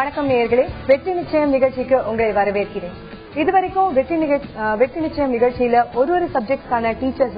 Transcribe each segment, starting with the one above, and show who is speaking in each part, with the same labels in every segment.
Speaker 1: வணக்கம் நேயர்களே, வெற்றி நிச்சயம் நிகழ்ச்சிக்கு உங்களை வரவேற்கிறேன். இதுவரைக்கும் வெற்றி நிச்சயம் நிகழ்ச்சியில ஒரு சப்ஜெக்ட்கான டீச்சர்ஸ்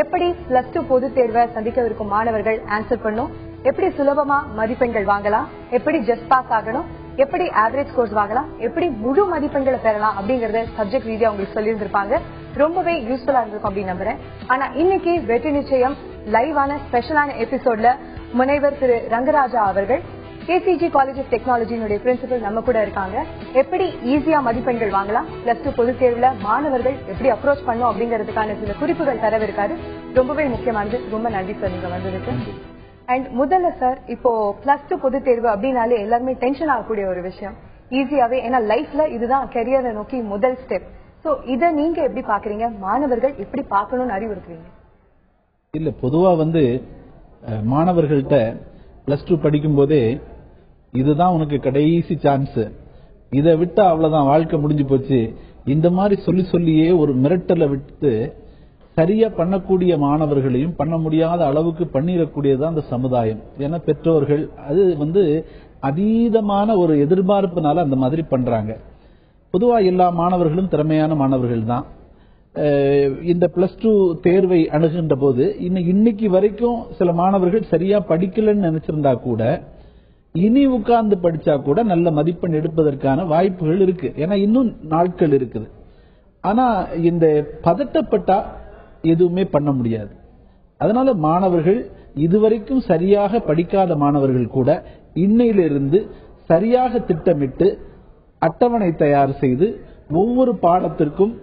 Speaker 1: எப்படி +2 பொதுத் தேர்வை சந்திக்கவிருக்கும் மாணவர்கள் ஆன்சர் பண்ணும், எப்படி சுலபமா மதிப்பெண்கள் வாங்கலாம், எப்படி ஜஸ்ட் பாஸ் ஆகணும், எப்படி ஆவரேஜ் ஸ்கோர்ஸ் வாங்கலாம், எப்படி முழு மதிப்பெண்களை பெறலாம் அப்படிங்கறத சப்ஜெக்ட் ரீதியா உங்களுக்கு சொல்லியிருந்திருப்பாங்க. ரொம்பவே யூஸ்ஃபுல்லா இருந்திருக்கும் அப்படின்னு நம்புறேன். ஆனா இன்னைக்கு வெற்றி நிச்சயம் லைவான ஸ்பெஷலான எபிசோட்ல முனைவர் திரு ரங்கராஜா அவர்கள் KCG காலேஜ் ஆஃப் டெக்னாலஜியினுடைய பிரின்சிபல் நம்ம கூட இருக்காங்க. எப்படி ஈஸியா மதிப்பெண்கள் வாங்கலாம், +2 பொதுத் தேர்வுல மாணவர்கள் எப்படி அப்ரோச் பண்ணும் அப்படிங்கறதுக்கான சில குறிப்புகள் தரவிருக்காரு. ரொம்பவே முக்கியமானது. ரொம்ப நன்றி சார் நீங்க வந்ததுக்கு. அண்ட் முதல்ல சார், இப்போ +2 பொதுத் தேர்வு அப்படின்னாலே எல்லாருமே டென்ஷன் ஆகக்கூடிய ஒரு விஷயம் ஈஸியாவே, ஏன்னா லைஃப்ல இதுதான் கெரியரை நோக்கி முதல் ஸ்டெப். சோ இத நீங்க எப்படி பாக்குறீங்க, மாணவர்கள் எப்படி பார்க்கணும்னு அறிவுறுத்துறீங்க?
Speaker 2: இல்ல, பொதுவா மாணவர்கள்ட்ட +2 படிக்கும் போதே இதுதான் உனக்கு கடைசி சான்ஸ், இதை விட்டா அவ்வளவுதான் வாழ்க்கை முடிஞ்சு போச்சு, இந்த மாதிரி சொல்லியே ஒரு மிரட்டலை விட்டு சரியா பண்ணக்கூடிய மாணவர்களையும் பண்ண முடியாத அளவுக்கு பண்ணிடக்கூடியதான் அந்த சமுதாயம். ஏன்னா பெற்றோர்கள் அது அதீதமான ஒரு எதிர்பார்ப்புனால அந்த மாதிரி பண்றாங்க. பொதுவா எல்லா மாணவர்களும் திறமையான மாணவர்கள் தான். இந்த +2 தேர்வை அணுகின்ற போது இன்னைக்கு வரைக்கும் சில மாணவர்கள் சரியா படிக்கலன்னு நினைச்சிருந்தா கூட இனி உட்கார்ந்து படிச்சா கூட நல்ல மதிப்பெண் எடுப்பதற்கான வாய்ப்புகள் இருக்கு. ஏன்னா இன்னும் நாட்கள் இருக்குது. ஆனா இந்த பதட்டப்பட்டா எதுவுமே பண்ண முடியாது. அதனால மாணவர்கள் இதுவரைக்கும் சரியாக படிக்காத மாணவர்கள் கூட இன்னையிலிருந்து சரியாக திட்டமிட்டு அட்டவணை தயார் செய்து ஒவ்வொரு பாடத்திற்கும்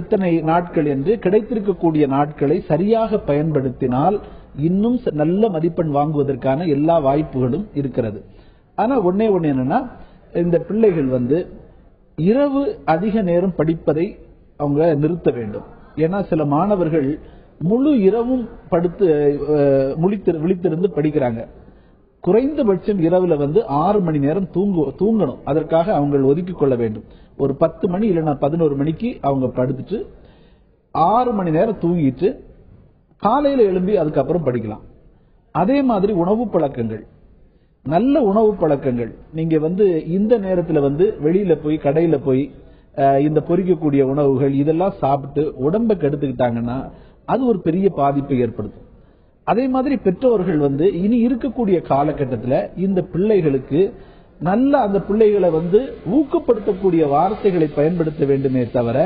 Speaker 2: இத்தனை நாட்கள் என்று கிடைத்திருக்கக்கூடிய நாட்களை சரியாக பயன்படுத்தினால் இன்னும் நல்ல மதிப்பெண் வாங்குவதற்கான எல்லா வாய்ப்புகளும் இருக்கிறது. ஆனா ஒன்னே என்னன்னா, இந்த பிள்ளைகள் இரவு அதிக நேரம் படிப்பதை அவங்க நிறுத்த வேண்டும். ஏன்னா சில மாணவர்கள் முழு இரவும் விழித்திருந்து படிக்கிறாங்க. குறைந்தபட்சம் இரவுல 6 மணி நேரம் தூங்கணும். அதற்காக அவங்க ஒதுக்கிக் கொள்ள வேண்டும். ஒரு 10 மணி இல்லைன்னா 11 மணிக்கு அவங்க படுத்துட்டு 6 மணி நேரம் தூங்கிட்டு காலையில எழும்பி அதுக்கப்புறம் படிக்கலாம். அதே மாதிரி உணவு பழக்கங்கள், நல்ல உணவு பழக்கங்கள். நீங்க இந்த நேரத்துல வெளியில போய் கடையில போய் இந்த பொரிக்கக்கூடிய உணவுகள் இதெல்லாம் சாப்பிட்டு உடம்பை கெடுத்துக்கிட்டாங்கன்னா அது ஒரு பெரிய பாதிப்பை ஏற்படுத்தும். அதே மாதிரி பெற்றோர்கள் இனி இருக்கக்கூடிய காலகட்டத்தில் இந்த பிள்ளைகளுக்கு நல்ல அந்த பிள்ளைகளை ஊக்கப்படுத்தக்கூடிய வார்த்தைகளை பயன்படுத்த வேண்டுமே தவிர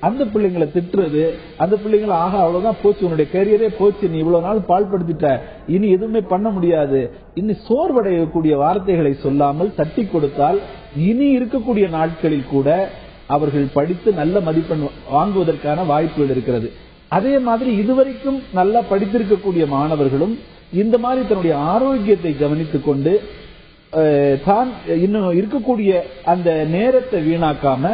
Speaker 2: அந்த பிள்ளைங்களை திட்டுறது, அந்த பிள்ளைங்களை அவ்வளவுதான் போச்சு, உன்னுடைய கேரியரே போச்சு, நீ இவ்வளவு நாள் பாழ்படுத்திட்ட, இனி எதுவுமே பண்ண முடியாது, இனி சோர்வடையக்கூடிய வார்த்தைகளை சொல்லாமல் தட்டி கொடுத்தால் இனி இருக்கக்கூடிய நாட்களில் கூட அவர்கள் படித்து நல்ல மதிப்பெண் வாங்குவதற்கான வாய்ப்புகள் இருக்கிறது. அதே மாதிரி இதுவரைக்கும் நல்லா படித்திருக்கக்கூடிய மாணவர்களும் இந்த மாதிரி தன்னுடைய ஆரோக்கியத்தை கவனித்துக் கொண்டு தான் இன்னும் இருக்கக்கூடிய அந்த நேரத்தை வீணாக்காம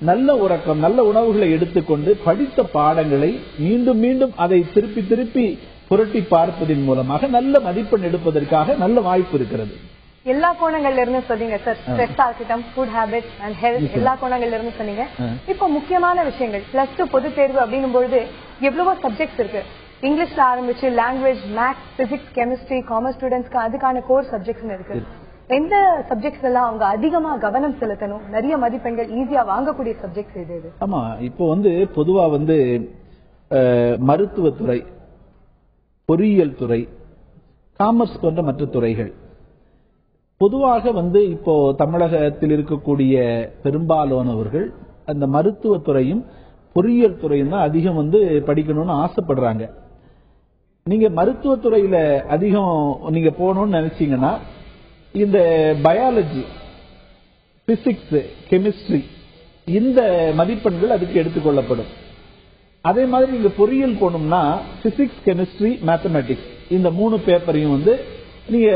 Speaker 2: நல்ல உறக்கம், நல்ல உணவுகளை எடுத்துக்கொண்டு படித்த பாடங்களை மீண்டும் மீண்டும் அதை திருப்பி புரட்டி பார்ப்பதன் மூலமாக நல்ல மதிப்பெண் எடுப்பதற்காக நல்ல வாய்ப்பு இருக்கிறது.
Speaker 1: எல்லா கோணங்கள்ல இருந்து சொன்னீங்க சார். ஸ்ட்ரெஸ் ஆகட்டும், ஃபுட் ஹேபிட்ஸ் அண்ட் ஹெல்த், எல்லா கோணங்கள்ல இருந்து சொன்னீங்க. இப்போ முக்கியமான விஷயங்கள் +2 பொது தேர்வு அப்படின்னும் பொழுது எவ்வளவோ சப்ஜெக்ட்ஸ் இருக்கு. இங்கிலீஷ்ல ஆரம்பிச்சு language, maths, physics, chemistry, commerce ஸ்டூடெண்ட்ஸ்க்கு அதுக்கான கோர் சப்ஜெக்ட்ஸ் இருக்கு. எந்த சப்ஜெக்ட்ஸ் எல்லாம் அவங்க அதிகமா கவனம் செலுத்தணும், நிறைய மதிப்பெண்கள் ஈஸியா வாங்கக்கூடிய சப்ஜெக்ட்ஸ் எது?
Speaker 2: ஆமா, இப்போ பொதுவா மருத்துவத்துறை, பொறியியல் துறை, காமர்ஸ் போன்ற மற்ற துறைகள் பொதுவாக இப்போ தமிழகத்தில் இருக்கக்கூடிய பெரும்பாலானவர்கள் அந்த மருத்துவத்துறையும் பொறியியல் துறையும் தான் அதிகம் படிக்கணும்னு ஆசைப்படுறாங்க. நீங்க மருத்துவத்துறையில அதிகம் நீங்க போகணும்னு நினைச்சீங்கன்னா இந்த பயாலஜி, பிசிக்ஸ், கெமிஸ்ட்ரி இந்த மதிப்பெண்கள் அதுக்கு எடுத்துக்கொள்ளப்படும். அதே மாதிரி நீங்க பொறியியல் போகணும்னா பிசிக்ஸ், கெமிஸ்ட்ரி, மேத்தமேட்டிக்ஸ் இந்த 3 பேப்பரையும் நீங்க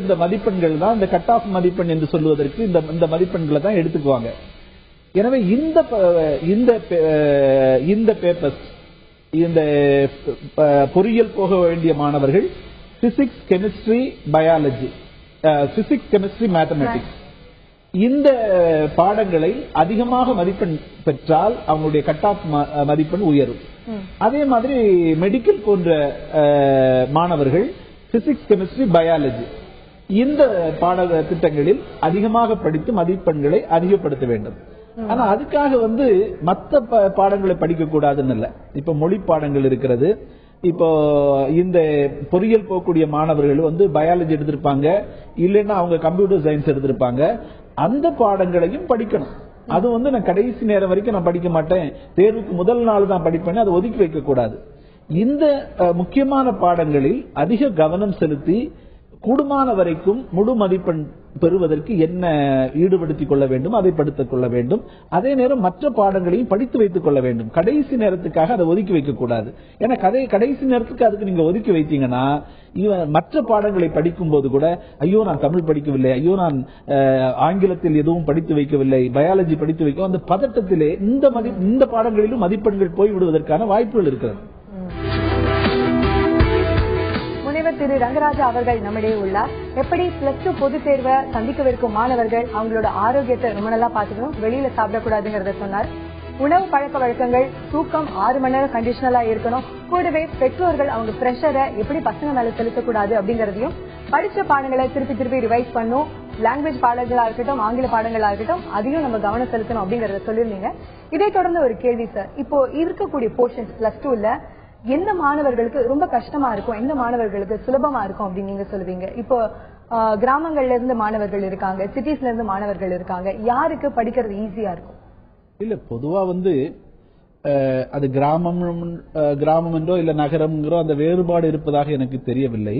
Speaker 2: இந்த மதிப்பெண்கள் தான், இந்த கட் ஆஃப் மதிப்பெண் என்று சொல்வதற்கு இந்த மதிப்பெண்களை தான் எடுத்துக்குவாங்க. எனவே இந்த பேப்பர்ஸ், இந்த பொறியியல் போக வேண்டிய மாணவர்கள் physics, chemistry, biology, physics, chemistry, mathematics இந்த பாடங்களை அதிகமாக மதிப்பெண் பெற்றால் அவங்களுடைய கட் ஆஃப் மதிப்பெண் உயரும். அதே மாதிரி மெடிக்கல் போன்ற மாணவர்கள் பிசிக்ஸ், கெமிஸ்ட்ரி, பயாலஜி இந்த பாட திட்டங்களில் அதிகமாக படித்து மதிப்பெண்களை அதிகப்படுத்த வேண்டும். ஆனா அதுக்காக மற்ற பாடங்களை படிக்க கூடாதுன்னு இல்ல. இப்ப மொழி பாடங்கள் இருக்கிறது. இப்போ இந்த பொறியியல் போகக்கூடிய மாணவர்கள் பயாலஜி எடுத்திருப்பாங்க, இல்லைன்னா அவங்க கம்ப்யூட்டர் சயின்ஸ் எடுத்திருப்பாங்க. அந்த பாடங்களையும் படிக்கணும். அது நான் கடைசி நேரம் வரைக்கும் நான் படிக்க மாட்டேன், தேர்வுக்கு முதல் நாள் தான் படிப்பேன்னு அதை ஒதுக்கி வைக்க கூடாது. இந்த முக்கியமான பாடங்களில் அதிக கவனம் செலுத்தி கூடுமான வரைக்கும் முழு மதிப்பெண் பெறுவதற்கு என்ன ஈடுபடுத்திக் கொள்ள வேண்டும், அதை படித்துக் கொள்ள வேண்டும். அதே நேரம் மற்ற பாடங்களையும் படித்து வைத்துக் கொள்ள வேண்டும். கடைசி நேரத்துக்காக அதை ஒதுக்கி வைக்க கூடாது. ஏன்னா கடைசி நேரத்துக்கு அதுக்கு நீங்க ஒதுக்கி வைத்தீங்கன்னா மற்ற பாடங்களை படிக்கும் போது கூட ஐயோ நான் தமிழ் படிக்கவில்லை, ஐயோ நான் ஆங்கிலத்தில் எதுவும் படித்து வைக்கவில்லை, பயாலஜி படித்து வைக்க அந்த பதட்டத்திலே இந்த பாடங்களிலும் மதிப்பெண்கள் போய்விடுவதற்கான வாய்ப்புகள் இருக்கிறது.
Speaker 1: திரு ரங்கராஜா அவர்கள் நம்மிடையே உள்ளார். எப்படி +2 பொது தேர்வை சந்திக்கவிருக்கும் மாணவர்கள் அவங்களோட ஆரோக்கியத்தை ரொம்ப நல்லா பாத்துக்கணும், வெளியில சாப்பிடக்கூடாதுங்கிறத சொன்னார். உணவு பழக்க வழக்கங்கள், தூக்கம் 6 மணி நேரம் கண்டிஷனலா இருக்கணும். கூடவே பெற்றோர்கள் அவங்க பிரஷரை எப்படி பசங்க மேல செலுத்தக்கூடாது அப்படிங்கறதையும், படிச்ச பாடங்களை திருப்பி ரிவைஸ் பண்ணும், லாங்குவேஜ் பாடங்களா இருக்கட்டும், ஆங்கில பாடங்களா இருக்கட்டும், அதையும் நம்ம கவனம் செலுத்தணும் அப்படிங்கறத சொல்லியிருந்தீங்க. இதை தொடர்ந்து ஒரு கேள்வி சார். இப்போ இருக்கக்கூடிய போர்ஷன்ஸ் +2ல எந்த மாணவர்களுக்கு ரொம்ப கஷ்டமா இருக்கும், எந்த மாணவர்களுக்கு சுலபமா இருக்கும் அப்படின்னு நீங்க சொல்லுவீங்க? இப்போ கிராமங்கள்ல இருந்து மாணவர்கள் இருக்காங்க, சிட்டிஸ்ல இருந்து மாணவர்கள் இருக்காங்க, யாருக்கு படிக்கிறது ஈஸியா இருக்கும்?
Speaker 2: இல்ல பொதுவா அது கிராமம் என்றோ இல்ல நகரம்ங்கிறோ அந்த வேறுபாடு இருப்பதாக எனக்கு தெரியவில்லை.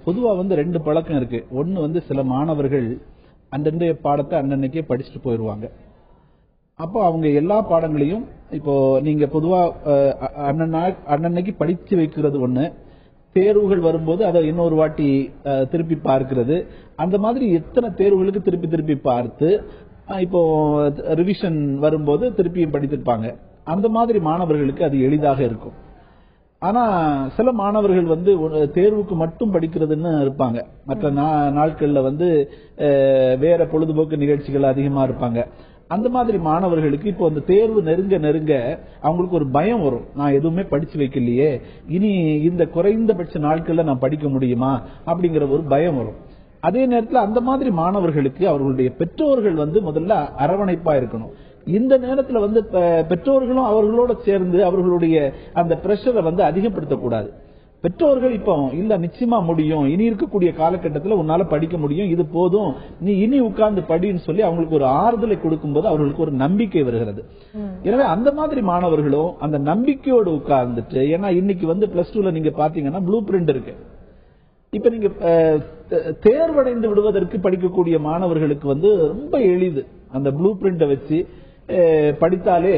Speaker 2: பொதுவா 2 பழக்கம் இருக்கு. ஒன்னு சில மாணவர்கள் அன்றைய பாடத்தை அன்னன்னைக்கே படிச்சுட்டு போயிருவாங்க. அப்போ அவங்க எல்லா பாடங்களையும் இப்போ நீங்க பொதுவா அன்னன்னைக்கு படிச்சு வைக்கிறது ஒண்ணு, தேர்வுகள் வரும்போது அதை இன்னொரு வாட்டி திருப்பி பார்க்கிறது, அந்த மாதிரி எத்தனை தேர்வுகளுக்கு திருப்பி பார்த்து இப்போ ரிவிஷன் வரும்போது திருப்பியும் படித்திருப்பாங்க. அந்த மாதிரி மாணவர்களுக்கு அது எளிதாக இருக்கும். ஆனா சில மாணவர்கள் தேர்வுக்கு மட்டும் படிக்கிறதுன்னு இருப்பாங்க. மற்ற நாட்கள்ல வேற பொழுதுபோக்கு நிகழ்ச்சிகள் அதிகமா இருப்பாங்க. அந்த மாதிரி மாணவர்களுக்கு இப்போ அந்த தேர்வு நெருங்க அவங்களுக்கு ஒரு பயம் வரும். நான் எதுவுமே படிச்சு வைக்கலையே, இனி இந்த குறைந்தபட்ச நாட்கள்ல நான் படிக்க முடியுமா அப்படிங்கிற ஒரு பயம் வரும். அதே நேரத்தில் அந்த மாதிரி மாணவர்களுக்கு அவர்களுடைய பெற்றோர்கள் முதல்ல அரவணைப்பா இருக்கணும். இந்த நேரத்தில் பெற்றோர்களும் அவர்களோட சேர்ந்து அவர்களுடைய அந்த பிரஷரை அதிகப்படுத்தக்கூடாது. பெற்றோர்கள் இப்போ இல்ல நிச்சயமா முடியும், இனி இருக்கக்கூடிய காலகட்டத்தில் உன்னால படிக்க முடியும், இது போதும், நீ இனி உட்கார்ந்து படின்னு சொல்லி அவங்களுக்கு ஒரு ஆறுதலை கொடுக்கும்போது அவர்களுக்கு ஒரு நம்பிக்கை வருகிறது. எனவே அந்த மாதிரி மாணவர்களும் அந்த நம்பிக்கையோடு உட்கார்ந்துட்டு, ஏன்னா இன்னைக்கு +2ல நீங்க பாத்தீங்கன்னா ப்ளூ பிரிண்ட் இருக்கு. இப்ப நீங்க தேர்வடைந்து விடுவதற்கு படிக்கக்கூடிய மாணவர்களுக்கு ரொம்ப எளிது. அந்த ப்ளூ பிரிண்ட வச்சு படித்தாலே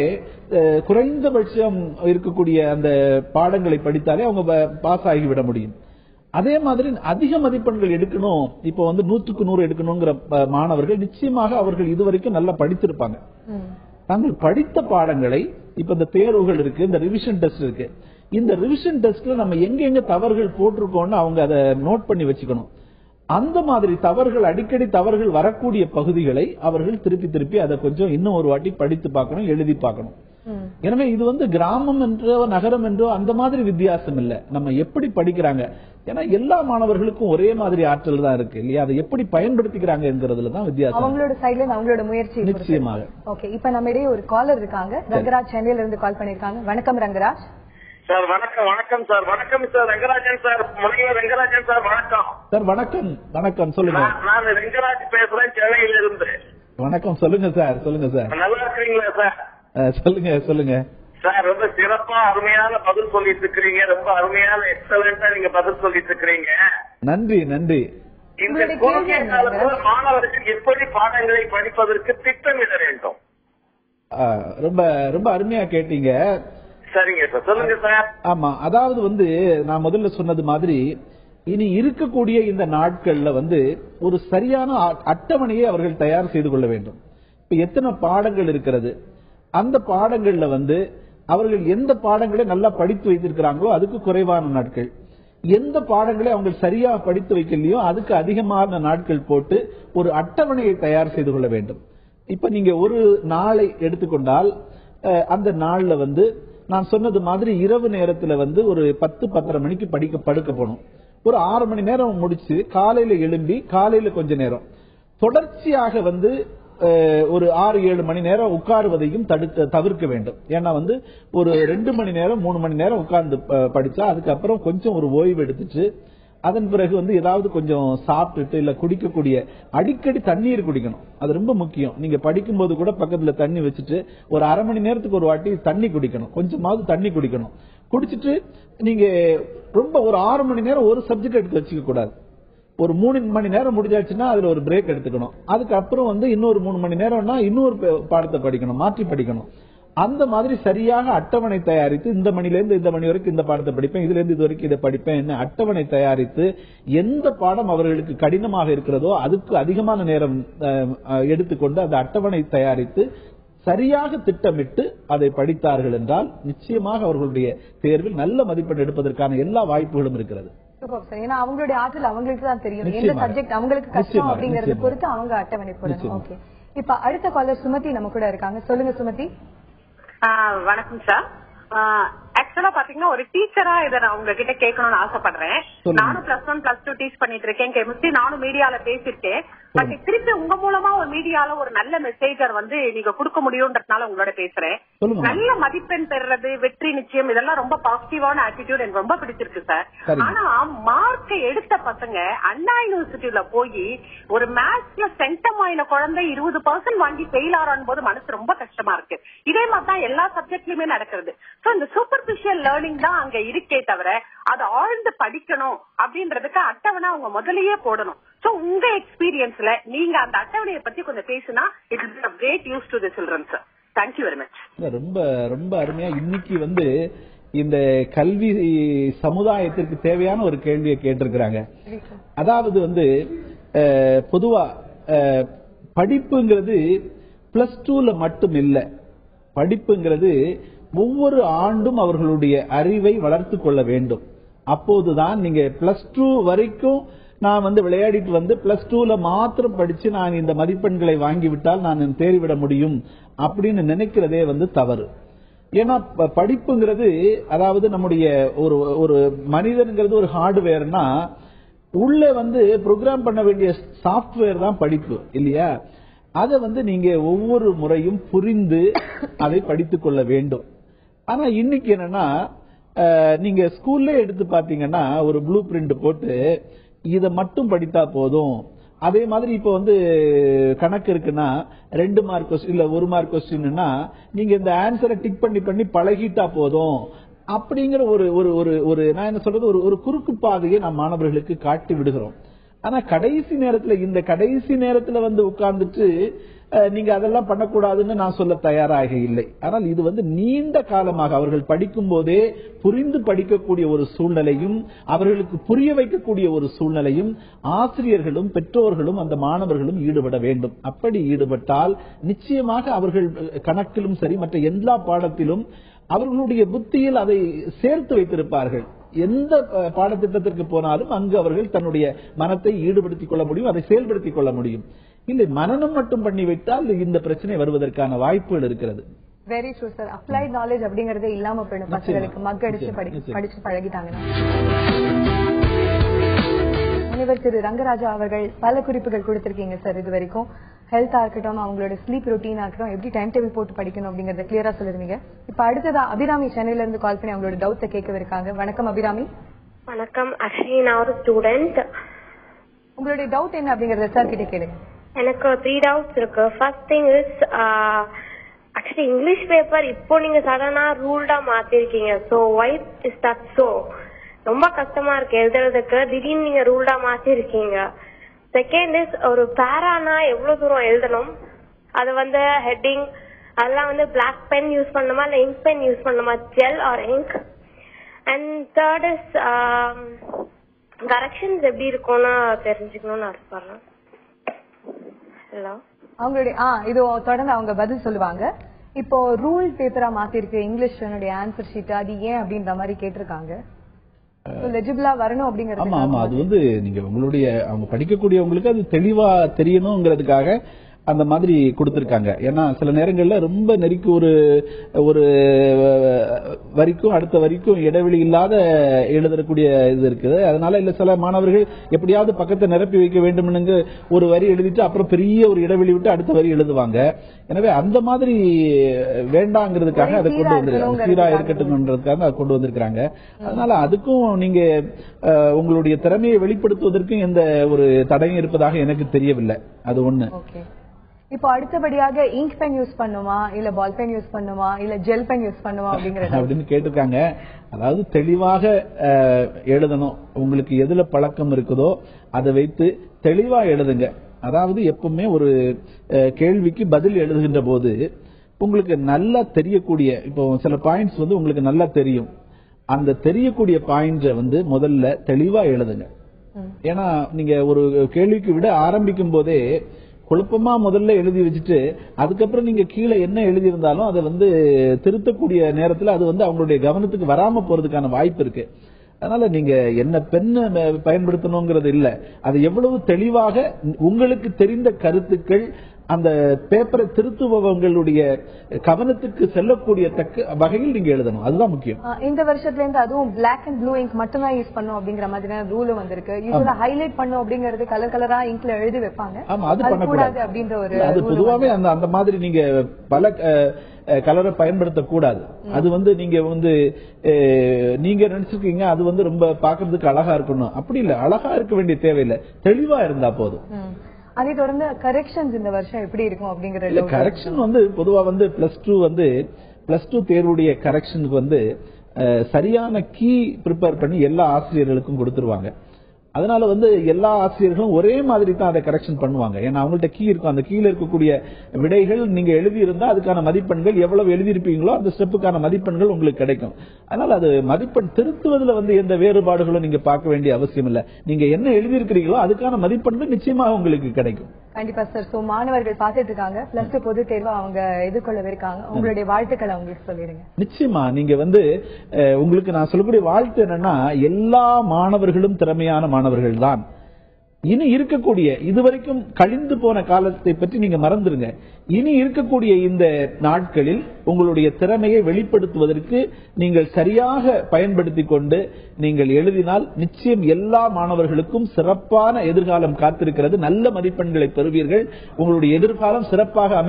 Speaker 2: குறைந்தபட்சம் இருக்கக்கூடிய அந்த பாடங்களை படித்தாலே அவங்க பாஸ் ஆகிவிட முடியும். அதே மாதிரி அதிக மதிப்பெண்கள் எடுக்கணும், இப்போ 100க்கு 100 எடுக்கணுங்கிற மாணவர்கள் நிச்சயமாக அவர்கள் இதுவரைக்கும் நல்லா படித்திருப்பாங்க. தாங்கள் படித்த பாடங்களை இப்ப இந்த தேர்வுகள் இருக்கு, இந்த ரிவிஷன் டெஸ்ட் இருக்கு, இந்த ரிவிஷன் டெஸ்ட்ல நம்ம எங்க தவறுகள் போட்டிருக்கோம்னு அவங்க அதை நோட் பண்ணி வச்சுக்கணும். அந்த மாதிரி அடிக்கடி தவறுகள் வரக்கூடிய பகுதிகளை அவர்கள் திருப்பி அதை கொஞ்சம் இன்னும் ஒரு வாட்டி படித்து பார்க்கணும், எழுதி பார்க்கணும். எனவே இது கிராமம் என்றோ நகரம் என்றோ அந்த மாதிரி வித்தியாசம் இல்ல. நம்ம எப்படி படிக்கிறாங்க, ஏன்னா எல்லா மாணவர்களுக்கும் ஒரே மாதிரி ஆற்றல் தான் இருக்கு இல்லையா, அதை எப்படி பயன்படுத்திக்கிறாங்க என்கிறதுல தான் வித்தியாசம்.
Speaker 1: அவங்களோட சைடுல அவங்களோட முயற்சி
Speaker 2: நிச்சயமாக.
Speaker 1: ஓகே, இப்ப நம்ம இடையே ஒரு காலர் இருக்காங்க, ரங்கராஜ் சென்னையில இருந்து கால் பண்ணிருக்காங்க. வணக்கம் ரங்கராஜ்
Speaker 3: சார். வணக்கம் சார். வணக்கம் சார். ரங்கராஜன் சார், முனைவர் ரங்கராஜன் சார், வணக்கம்
Speaker 2: சார். வணக்கம் சொல்லுங்க.
Speaker 3: நான் ரங்கராஜ் பேசுறேன், சென்னையில இருந்து.
Speaker 2: வணக்கம் சொல்லுங்க சார்.
Speaker 3: நல்லா இருக்கீங்களா சார்?
Speaker 2: சொல்லுங்க
Speaker 3: சார். ரொம்ப சிறப்பா அருமையான பதில் சொல்லிட்டு இருக்கிறீங்க, ரொம்ப அருமையான எக்ஸலண்டா நீங்க பதில் சொல்லிட்டு இருக்கிறீங்க.
Speaker 2: நன்றி.
Speaker 3: இந்த கொரோனா காலத்தில் மாணவர்கள் எப்படி பாடங்களை படிப்பதற்கு திட்டமிட வேண்டும்?
Speaker 2: ரொம்ப அருமையா கேட்டீங்க.
Speaker 3: சரிங்க சார், சொல்லுங்க சார்.
Speaker 2: ஆமா, அதாவது நான் முதல்ல சொன்னது மாதிரி இனி இருக்கக்கூடிய இந்த நாட்கள்ல ஒரு சரியான அட்டவணையை அவர்கள் தயார் செய்து கொள்ள வேண்டும். இப்ப எத்தனை பாடங்கள் இருக்கிறது, அந்த பாடங்கள்ல அவர்கள் எந்த பாடங்களை நல்லா படித்து வைத்திருக்கிறாங்களோ அதுக்கு குறைவான நாட்கள், எந்த பாடங்களை அவங்க சரியா படித்து வைக்கலையோ அதுக்கு அதிகமான நாட்கள் போட்டு ஒரு அட்டவணையை தயார் செய்து கொள்ள வேண்டும். இப்ப நீங்க ஒரு நாளை எடுத்துக்கொண்டால் அந்த நாள்ல நான் சொன்னது மாதிரி இரவு நேரத்துல ஒரு 10-10:30 மணிக்கு படுக்க போகணும். ஒரு 6 மணி நேரம் முடிச்சு காலையில எழும்பி காலையில கொஞ்ச நேரம் தொடர்ச்சியாக வந்து ஒரு 6-7 மணி நேரம் உட்காருவதையும் தவிர்க்க வேண்டும். ஏன்னா வந்து ஒரு 2 மணி நேரம் 3 மணி நேரம் உட்கார்ந்து படிச்சா அதுக்கப்புறம் கொஞ்சம் ஒரு ஓய்வு எடுத்துட்டு அதன் பிறகு வந்து ஏதாவது கொஞ்சம் சாப்பிட்டுட்டு இல்ல குடிக்கக்கூடிய அடிக்கடி தண்ணீர் குடிக்கணும். அது ரொம்ப முக்கியம். நீங்க படிக்கும் போது கூட பக்கத்துல தண்ணி வச்சுட்டு ஒரு அரை மணி நேரத்துக்கு ஒரு வாட்டி தண்ணி குடிக்கணும். கொஞ்சமாவது தண்ணி குடிக்கணும். குடிச்சிட்டு நீங்க ரொம்ப ஒரு 6 மணி நேரம் ஒரு சப்ஜெக்ட் எடுத்து வச்சுக்க கூடாது. ஒரு 3 மணி நேரம் முடிஞ்சாச்சுன்னா அதுல ஒரு பிரேக் எடுத்துக்கணும். அதுக்கப்புறம் வந்து இன்னொரு 3 மணி நேரம்னா இன்னொரு பாடத்தை படிக்கணும், மாற்றி படிக்கணும். அந்த மாதிரி சரியாக அட்டவணை தயாரித்து இந்த மணில இருந்து இந்த மணி வரைக்கும் இந்த பாடத்தை படிப்பேன், இதுல இருந்து இது வரைக்கும் இதை படிப்பேன் என்ன அட்டவணை தயாரித்து எந்த பாடம் அவர்களுக்கு கடினமாக இருக்கிறதோ அதுக்கு அதிகமான நேரம் எடுத்துக்கொண்டு அந்த அட்டவணை தயாரித்து சரியாக திட்டமிட்டு அதை படித்தார்கள் என்றால் நிச்சயமாக அவர்களுடைய தேர்வில் நல்ல மதிப்பெண் எடுப்பதற்கான எல்லா வாய்ப்புகளும் இருக்கிறது.
Speaker 1: ஏன்னா அவங்களுடைய ஆற்றல் அவங்களுக்கு தான் தெரியும், எந்த சப்ஜெக்ட் அவங்களுக்கு கஷ்டம் அப்படிங்கறது பொறுத்து அவங்க அட்டவணை போடணும். ஓகே, இப்ப அடுத்த காலர் சுமதி நம்ம கூட இருக்காங்க. சொல்லுங்க சுமதி.
Speaker 4: வணக்கம் சார். ஆக்சுவலா பாத்தீங்கன்னா ஒரு டீச்சரா இதை நான் உங்ககிட்ட கேட்கணும்னு ஆசைப்படுறேன். நானும் +1 +2 டீச் பண்ணிட்டு இருக்கேன் கெமிஸ்ட்ரி. நானும் மீடியால பேசிருக்கேன். பட் திருப்பி உங்க மூலமா ஒரு மீடியால ஒரு நல்ல மெசேஜர் வந்து நீங்க கொடுக்க முடியும்ன்றதுனால உங்களோட பேசுறேன். நல்ல மதிப்பெண் பெறுறது, வெற்றி நிச்சயம், இதெல்லாம் ரொம்ப பாசிட்டிவான ஆட்டிடியூட் எனக்கு ரொம்ப பிடிச்சிருக்கு சார். ஆனா மார்க்கை எடுத்த பசங்க அண்ணா யூனிவர்சிட்டியில போய் ஒரு மேத்ஸ்ல சென்டம் ஆயின குழந்தை 20% வாங்கி ஃபெயில் ஆறான் போது மனசு ரொம்ப கஷ்டமா இருக்கு. இதே மாதிரிதான் எல்லா சப்ஜெக்ட்லயுமே நடக்கிறது. சோ இந்த சூப்பர்ஃபிஷியல் லேர்னிங் தான் அங்க இருக்கே தவிர அதை ஆழ்ந்து படிக்கணும் அப்படின்றதுக்கு அட்டவணை அவங்க முதல்லயே போடணும். சோ உங்க எக்ஸ்பீரியன்ஸ்ல நீங்க அந்த அட்டவணையை பத்தி கொஞ்சம் பேசினா it is a great use to the children sir. Thank you very much.
Speaker 2: ரொம்ப ரொம்ப அருமையா இன்னைக்கு வந்து இந்த கல்வி சமுதாயத்திற்கு தேவையான ஒரு கேள்வியை கேட்டிருக்கிறாங்க. அதாவது வந்து பொதுவா படிப்புங்கிறது +2ல மட்டும் இல்ல, படிப்புங்கிறது ஒவ்வொரு ஆண்டும் அவர்களுடைய அறிவை வளர்த்து கொள்ள வேண்டும். அப்போதுதான் நீங்க +2 வரைக்கும் நான் வந்து விளையாடிட்டு வந்து +2ல மாத்திரம் படிச்சு நான் இந்த மதிப்பெண்களை வாங்கிவிட்டால் நான் தேறிவிட முடியும் அப்படின்னு நினைக்கிறதே வந்து தவறு. ஏன்னா படிப்புங்கிறது அதாவது நம்முடைய ஒரு மனிதன்கிறது ஒரு ஹார்ட்வேர்னா உள்ள வந்து ப்ரோக்ராம் பண்ண வேண்டிய சாப்ட்வேர் தான் படிப்பு இல்லையா? அதை வந்து நீங்க ஒவ்வொரு முறையும் புரிந்து அதை படித்துக் கொள்ள வேண்டும். ஆனா இன்னைக்கு என்னன்னா நீங்க ஸ்கூல்ல எடுத்து பாத்தீங்கன்னா ஒரு ப்ளூ பிரிண்ட் போட்டு இதை மட்டும் படித்தா போதும். அதே மாதிரி இப்ப வந்து கணக்கு இருக்குன்னா 2 மார்க் கொஸ்டின் இல்ல 1 மார்க் கொஸ்டின்னா நீங்க இந்த ஆன்சரை டிக் பண்ணி பண்ணி பழகிட்டா போதும் அப்படிங்கிற ஒரு நான் என்ன சொல்றது ஒரு குறுக்கு பாதையை நாம் மாணவர்களுக்கு காட்டி விடுகிறோம். ஆனா கடைசி நேரத்துல வந்து உட்கார்ந்துட்டு நீங்க அதெல்லாம் பண்ணக்கூடாதுன்னு நான் சொல்ல தயாராக இல்லை. ஆனால் இது வந்து நீண்ட காலமாக அவர்கள் படிக்கும் போதே புரிந்து படிக்கக்கூடிய ஒரு சூழ்நிலையும் அவர்களுக்கு புரிய வைக்கக்கூடிய ஒரு சூழ்நிலையும் ஆசிரியர்களும் பெற்றோர்களும் அந்த மாணவர்களும் ஈடுபட வேண்டும். அப்படி ஈடுபட்டால் நிச்சயமாக அவர்கள் கணக்கிலும் சரி மற்ற எல்லா பாடத்திலும் அவர்களுடைய புத்தியில் அதை சேர்த்து வைத்திருப்பார்கள். எந்த பாடத்திட்டத்திற்கு போனாலும் அங்கு அவர்கள் தன்னுடைய மனத்தை ஈடுபடுத்திக் கொள்ள முடியும், அதை செயல்படுத்திக் கொள்ள முடியும். இல்லை மனனம் மட்டும் பண்ணிவிட்டால் இந்த பிரச்சனை வருவதற்கான வாய்ப்புகள் இருக்கிறது.
Speaker 1: Very true sir. Applied knowledge அப்படிங்கறதே இல்லாம போயிடும் பசங்களுக்கு, மக்கடிச்சு படிச்சு பழகிட்டாங்க. முனைவர் திரு ரங்கராஜா அவர்கள் பல குறிப்புகள் கொடுத்திருக்கீங்க சார். இது வரைக்கும் ஹெல்த்தா இருக்கட்டும், அவங்களோட ஸ்லீப் ரொட்டீனா இருக்கட்டும், எப்படி டைம் டேபிள் போட்டு படிக்கணும் அப்படிங்கறத கிளியரா சொல்லிருந்தீங்க. இப்ப அடுத்ததா அபிராமி சென்னையில இருந்து கால் பண்ணி அவங்களோட டவுட்ஸை கேட்கவிருக்காங்க. வணக்கம் அபிராமி.
Speaker 5: வணக்கம் அஸ்வினி, நான் ஒரு ஸ்டூடெண்ட்.
Speaker 1: உங்களுடைய டவுட் என்ன அப்படிங்கறத சார் கிட்ட கேளுங்க.
Speaker 5: எனக்கு 3 டவுட்ஸ் இருக்கு. First thing is actually English paper இப்போ நீங்க சடனா ரூல்டா மாத்திருக்கீங்க. So why is that so? ரொம்ப கஷ்டமா இருக்கு எழுதுறதுக்கு, திடீர்னு நீங்க ரூல்டா மாத்திருக்கீங்க. செகண்ட் இஸ் ஒரு பேரானா எவ்வளவு தூரம் எழுதணும், அது வந்து ஹெட்டிங் அதெல்லாம் வந்து பிளாக் பென் யூஸ் பண்ணணுமா இல்ல இங்க் பென் யூஸ் பண்ணணுமா, gel R ink? And third is corrections எப்படி இருக்கும்னு தெரிஞ்சுக்கணும்னு ஆசைப்படுறேன். ஹலோ,
Speaker 1: அவங்களுடைய இது தொடர்ந்து அவங்க பதில் சொல்லுவாங்க. இப்போ ரூல் பேப்பரா மாத்திருக்கு இங்கிலீஷ் ஆன்சர் ஷீட், அது ஏன் அப்படின்ற மாதிரி கேட்டிருக்காங்க. லெஜிபிளா வரணும் அப்படிங்கறது.
Speaker 2: ஆமா ஆமா, அது வந்து நீங்க உங்களுடைய அவங்க படிக்கக்கூடியவங்களுக்கு அது தெளிவா தெரியணுங்கிறதுக்காக அந்த மாதிரி கொடுத்திருக்காங்க. ஏன்னா சில நேரங்கள்ல ரொம்ப நெருக்கி ஒரு வரிக்கும் அடுத்த வரிக்கும் இடைவெளி இல்லாத எழுதக்கூடிய இது இருக்குது. அதனால இல்ல சில மாணவர்கள் எப்படியாவது பக்கத்தை நிரப்பி வைக்க வேண்டும், ஒரு வரி எழுதிட்டு அப்புறம் பெரிய ஒரு இடைவெளி விட்டு அடுத்த வரி எழுதுவாங்க. எனவே அந்த மாதிரி வேண்டாங்கிறதுக்காக அதை கொண்டு வந்து சீரா இருக்கட்டும்ன்றதுக்காக அதை கொண்டு வந்திருக்காங்க. அதனால அதுக்கும் நீங்க உங்களுடைய திறமையை வெளிப்படுத்துவதற்கும் எந்த ஒரு தடையும் இருப்பதாக எனக்கு தெரியவில்லை. அது ஒண்ணு.
Speaker 1: இப்போ அடுத்தபடியாக இங்க் பென் யூஸ் பண்ணுமா, இல்ல பால் பென் யூஸ் பண்ணுமா, இல்ல ஜெல் பென் யூஸ் பண்ணுமா அப்படின்னு
Speaker 2: கேட்டிருக்காங்க. அதாவது தெளிவாக எழுதணும். உங்களுக்கு எதுல பழக்கம் இருக்குதோ அதை வைத்து தெளிவா எழுதுங்க. அதாவது எப்பவுமே ஒரு கேள்விக்கு பதில் எழுதுகின்ற போது உங்களுக்கு நல்லா தெரியக்கூடிய, இப்போ சில பாயிண்ட்ஸ் வந்து உங்களுக்கு நல்லா தெரியும், அந்த தெரியக்கூடிய பாயிண்ட முதல்ல தெளிவா எழுதுங்க. ஏன்னா நீங்க ஒரு கேள்விக்கு விட ஆரம்பிக்கும் போதே குழப்பமா முதல்ல எழுதி வச்சுட்டு அதுக்கப்புறம் நீங்க கீழே என்ன எழுதி இருந்தாலும் அதை திருத்தக்கூடிய நேரத்தில் அது அவங்களுடைய கவனத்துக்கு வராம போறதுக்கான வாய்ப்பு இருக்கு. அதனால நீங்க என்ன பெண்ணை பயன்படுத்தணுங்கிறது இல்ல, அது எவ்வளவு தெளிவாக உங்களுக்கு தெரிந்த கருத்துக்கள் அந்த பேப்பரை திருத்துபவங்களுடைய கவனத்துக்கு செல்லக்கூடிய வகையில் நீங்க எழுதணும். அதுதான் முக்கியம்.
Speaker 1: இந்த வருஷத்துல இருந்து அதுவும் பிளாக் அண்ட் ப்ளூ இங்க் மட்டும் தான் யூஸ் பண்ணும் அப்படிங்கிற மாதிரியான ரூல் வந்திருக்கு. யூசுவலா ஹைலைட் பண்ணும் அப்படிங்கறது கலர் கலரா இங்க்ல எழுதி வைப்பாங்க.
Speaker 2: ஆமா, அது பண்ணக்கூடாது
Speaker 1: அப்படின்ற ஒரு
Speaker 2: அது பொதுவாவே அந்த மாதிரி நீங்க பல கலரை பயன்படுத்தக்கூடாது. அது நீங்க நினைச்சிருக்கீங்க அது ரொம்ப பாக்குறதுக்கு அழகா இருக்கணும், அப்படி இல்ல. அழகா இருக்க வேண்டிய தேவையில்லை, தெளிவா இருந்தா போதும்.
Speaker 1: அதை தொடர்ந்து கரெக்ஷன்ஸ் இந்த வருஷம் எப்படி இருக்கும் அப்படிங்கறது.
Speaker 2: கரெக்ஷன் பொதுவா பிளஸ் டூ தேர்வுடைய கரெக்ஷனுக்கு சரியான கீ ப்ரிப்பேர் பண்ணி எல்லா ஆசிரியர்களுக்கும் கொடுத்துருவாங்க. அதனால எல்லா ஆசிரியர்களும் ஒரே மாதிரி தான் அதை கரெக்ஷன் பண்ணுவாங்க. ஏன்னா அவங்கள்ட்ட கீ இருக்கும், அந்த கீழ இருக்கக்கூடிய விடைகள் நீங்க எழுதி இருந்தா அதுக்கான மதிப்பெண்கள் எவ்வளவு எழுதியிருப்பீங்களோ அந்த ஸ்டெப்புக்கான மதிப்பெண்கள் உங்களுக்கு கிடைக்கும். அதனால அது மதிப்பெண் திருத்துவதில் எந்த வேறுபாடுகளும் நீங்க பார்க்க வேண்டிய அவசியம் இல்ல. நீங்க என்ன எழுதியிருக்கிறீங்களோ அதுக்கான மதிப்பெண்கள் நிச்சயமாக உங்களுக்கு கிடைக்கும்.
Speaker 1: கண்டிப்பா சார். சோ மாணவர்கள் பார்த்துட்டு இருக்காங்க, பிளஸ் டூ பொது தேர்வு அவங்க எதிர்கொள்ளவிருக்காங்க. உங்களுடைய வாழ்த்துக்களை அவங்களுக்கு சொல்லிடுங்க.
Speaker 2: நிச்சயமா நீங்க உங்களுக்கு நான் சொல்லக்கூடிய வாழ்த்து என்னன்னா, எல்லா மாணவர்களும் திறமையான மாணவர்கள் தான். இனி இருக்கக்கூடிய இதுவரைக்கும் கழிந்து போன காலத்தை பற்றி நீங்க மறந்துருங்க. இனி இருக்கக்கூடிய இந்த நாட்களில் உங்களுடைய திறமையை வெளிப்படுத்துவதற்கு நீங்கள் சரியாக பயன்படுத்திக் கொண்டு நீங்கள் எழுதினால் நிச்சயம் எல்லா மாணவர்களுக்கும் சிறப்பான எதிர்காலம் காத்திருக்கிறது. நல்ல மதிப்பெண்களை பெறுவீர்கள். உங்களுடைய எதிர்காலம் சிறப்பாக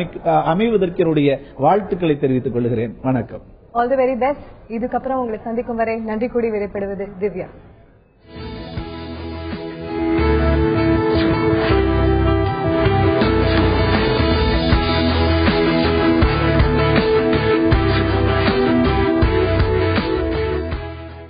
Speaker 2: அமைவதற்கு என்னுடைய வாழ்த்துக்களை தெரிவித்துக் கொள்கிறேன். வணக்கம்.
Speaker 1: All the very best. இதுக்கப்புறம் உங்களை சந்திக்கும் வரை நன்றி கூடி விடைபெறுவது திவ்யா.